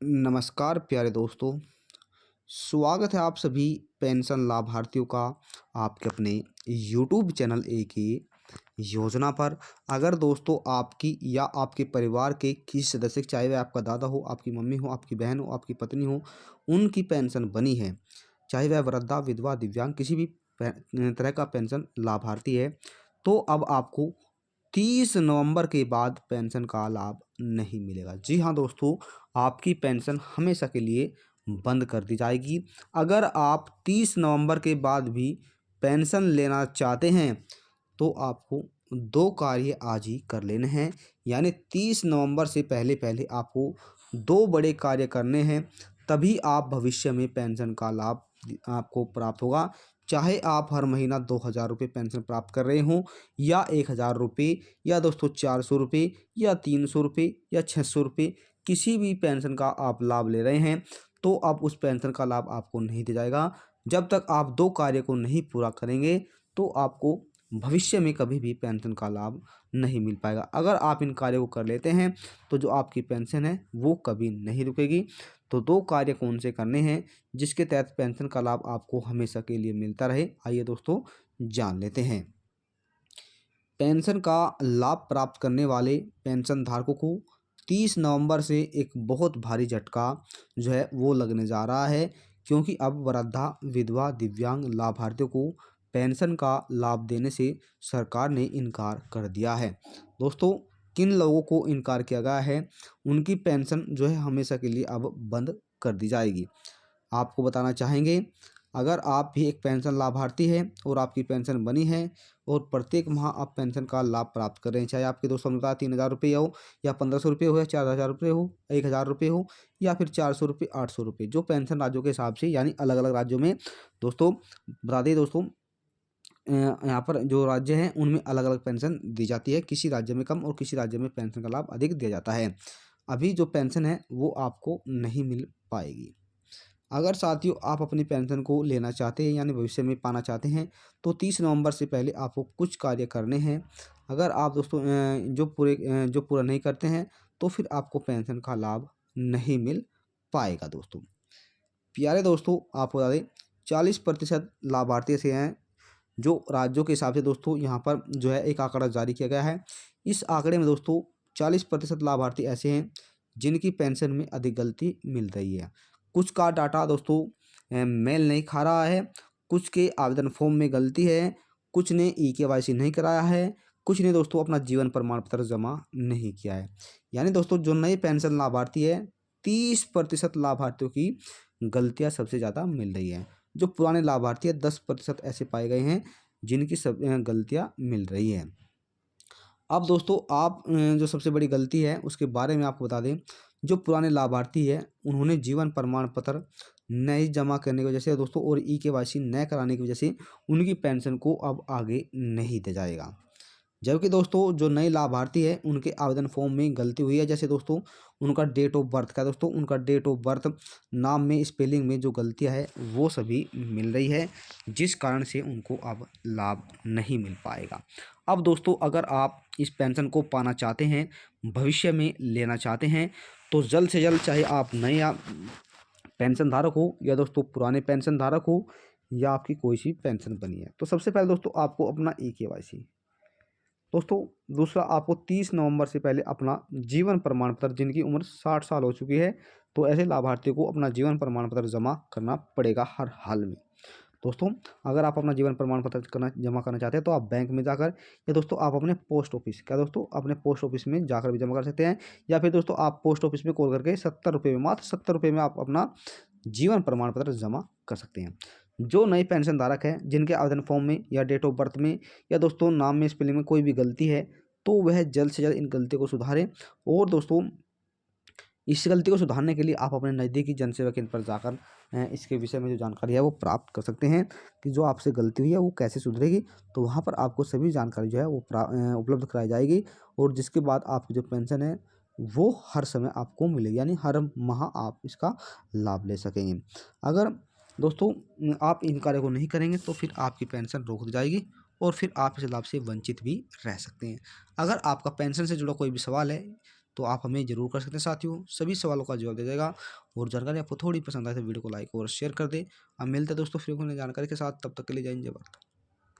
नमस्कार प्यारे दोस्तों, स्वागत है आप सभी पेंशन लाभार्थियों का आपके अपने यूट्यूब चैनल एक ही योजना पर। अगर दोस्तों आपकी या आपके परिवार के किसी सदस्य, चाहे वह आपका दादा हो, आपकी मम्मी हो, आपकी बहन हो, आपकी पत्नी हो, उनकी पेंशन बनी है, चाहे वह वृद्धा, विधवा, दिव्यांग किसी भी तरह का पेंशन लाभार्थी है, तो अब आपको 30 नवंबर के बाद पेंशन का लाभ नहीं मिलेगा। जी हाँ दोस्तों, आपकी पेंशन हमेशा के लिए बंद कर दी जाएगी। अगर आप 30 नवंबर के बाद भी पेंशन लेना चाहते हैं तो आपको 2 कार्य आज ही कर लेने हैं। यानी 30 नवंबर से पहले पहले आपको 2 बड़े कार्य करने हैं, तभी आप भविष्य में पेंशन का लाभ आपको प्राप्त होगा। चाहे आप हर महीना 2,000 रुपये पेंशन प्राप्त कर रहे हों, या 1,000 रुपये, या दोस्तों 400 रुपये, या 300 रुपये, या 600 रुपये, किसी भी पेंशन का आप लाभ ले रहे हैं, तो अब उस पेंशन का लाभ आपको नहीं दिया जाएगा। जब तक आप 2 कार्य को नहीं पूरा करेंगे, तो आपको भविष्य में कभी भी पेंशन का लाभ नहीं मिल पाएगा। अगर आप इन कार्यों को कर लेते हैं, तो जो आपकी पेंशन है, वो कभी नहीं रुकेगी। तो 2 कार्य कौन से करने हैं, जिसके तहत पेंशन का लाभ आपको हमेशा के लिए मिलता रहे? आइए दोस्तों, जान लेते हैं। पेंशन का लाभ प्राप्त करने वाले पेंशन धारकों को 30 नवंबर से एक बहुत भारी झटका जो है वो लगने जा रहा है, क्योंकि अब वृद्धा, विधवा, दिव्यांग लाभार्थियों को पेंशन का लाभ देने से सरकार ने इनकार कर दिया है। दोस्तों, किन लोगों को इनकार किया गया है, उनकी पेंशन जो है हमेशा के लिए अब बंद कर दी जाएगी। आपको बताना चाहेंगे, अगर आप भी एक पेंशन लाभार्थी हैं और आपकी पेंशन बनी है और प्रत्येक माह आप पेंशन का लाभ प्राप्त कर रहे हैं, चाहे आपके दोस्तों ने 3,000 रुपये हो, या 1,500 रुपये हो, या 4,000 रुपये हो, 1,000 रुपये हो, या फिर 400 रुपये, 800 रुपये, जो पेंशन राज्यों के हिसाब से, यानी अलग अलग राज्यों में दोस्तों, बता दें दोस्तों, यहाँ पर जो राज्य हैं उनमें अलग अलग पेंशन दी जाती है। किसी राज्य में कम और किसी राज्य में पेंशन का लाभ अधिक दिया जाता है। अभी जो पेंशन है वो आपको नहीं मिल पाएगी। अगर साथियों आप अपनी पेंशन को लेना चाहते हैं, यानी भविष्य में पाना चाहते हैं, तो 30 नवंबर से पहले आपको कुछ कार्य करने हैं। अगर आप दोस्तों जो पूरा नहीं करते हैं, तो फिर आपको पेंशन का लाभ नहीं मिल पाएगा दोस्तों। प्यारे दोस्तों, आपको बता दें, 40% लाभार्थी ऐसे हैं जो राज्यों के हिसाब से दोस्तों यहाँ पर जो है एक आंकड़ा जारी किया गया है। इस आंकड़े में दोस्तों 40% लाभार्थी ऐसे हैं जिनकी पेंशन में अधिक गलती मिल रही है। कुछ का डाटा दोस्तों मेल नहीं खा रहा है, कुछ के आवेदन फॉर्म में गलती है, कुछ ने ई-केवाईसी नहीं कराया है, कुछ ने दोस्तों अपना जीवन प्रमाण पत्र जमा नहीं किया है। यानी दोस्तों, जो नए पेंशन लाभार्थी है, 30% लाभार्थियों की गलतियाँ सबसे ज़्यादा मिल रही हैं। जो पुराने लाभार्थी है, 10% ऐसे पाए गए हैं जिनकी सब गलतियाँ मिल रही हैं। अब दोस्तों, आप जो सबसे बड़ी गलती है उसके बारे में आपको बता दें। जो पुराने लाभार्थी है, उन्होंने जीवन प्रमाण पत्र नहीं जमा करने की वजह से दोस्तों, और ई-केवाईसी न कराने की वजह से उनकी पेंशन को अब आगे नहीं दिया जाएगा। जबकि दोस्तों, जो नए लाभार्थी है उनके आवेदन फॉर्म में गलती हुई है। जैसे दोस्तों, उनका डेट ऑफ बर्थ का दोस्तों, उनका डेट ऑफ बर्थ, नाम में स्पेलिंग में जो गलतियां है वो सभी मिल रही है, जिस कारण से उनको अब लाभ नहीं मिल पाएगा। अब दोस्तों, अगर आप इस पेंशन को पाना चाहते हैं, भविष्य में लेना चाहते हैं, तो जल्द से जल्द, चाहे आप नए पेंशन धारक हो या दोस्तों पुराने पेंशन धारक हो, या आपकी कोई सी पेंशन बनी है, तो सबसे पहले दोस्तों आपको अपना ई-केवाईसी, दोस्तों दूसरा, आपको 30 नवंबर से पहले अपना जीवन प्रमाण पत्र, जिनकी उम्र 60 साल हो चुकी है, तो ऐसे लाभार्थियों को अपना जीवन प्रमाण पत्र जमा करना पड़ेगा हर हाल में। दोस्तों, अगर आप अपना जीवन प्रमाण पत्र जमा करना चाहते हैं, तो आप बैंक में जाकर, या दोस्तों आप अपने पोस्ट ऑफिस, क्या दोस्तों, अपने पोस्ट ऑफिस में जाकर भी जमा कर सकते हैं, या फिर दोस्तों आप पोस्ट ऑफिस में कॉल करके 70 रुपये में, मात्र 70 रुपये में आप अपना जीवन प्रमाण पत्र जमा कर सकते हैं। जो नए पेंशन धारक हैं, जिनके आवेदन फॉर्म में या डेट ऑफ बर्थ में या दोस्तों नाम में स्पेलिंग में कोई भी गलती है, तो वह जल्द से जल्द इन गलतियों को सुधारें। और दोस्तों, इस गलती को सुधारने के लिए आप अपने नज़दीकी जन सेवा केंद्र पर जाकर इसके विषय में जो जानकारी है वो प्राप्त कर सकते हैं, कि जो आपसे गलती हुई है वो कैसे सुधरेगी। तो वहाँ पर आपको सभी जानकारी जो है वो उपलब्ध कराई जाएगी, और जिसके बाद आपकी जो पेंशन है वो हर समय आपको मिलेगी, यानी हर माह आप इसका लाभ ले सकेंगे। अगर दोस्तों आप इन कार्यों को नहीं करेंगे, तो फिर आपकी पेंशन रोक दी जाएगी, और फिर आप इस लाभ से वंचित भी रह सकते हैं। अगर आपका पेंशन से जुड़ा कोई भी सवाल है, तो आप हमें ज़रूर कर सकते हैं साथियों, सभी सवालों का जवाब दे देगा। और जानकारी आपको थोड़ी पसंद आए तो वीडियो को लाइक और शेयर कर दे। अब मिलते हैं दोस्तों फिर कोई नई जानकारी के साथ, तब तक के लिए जय हिंद जय भारत।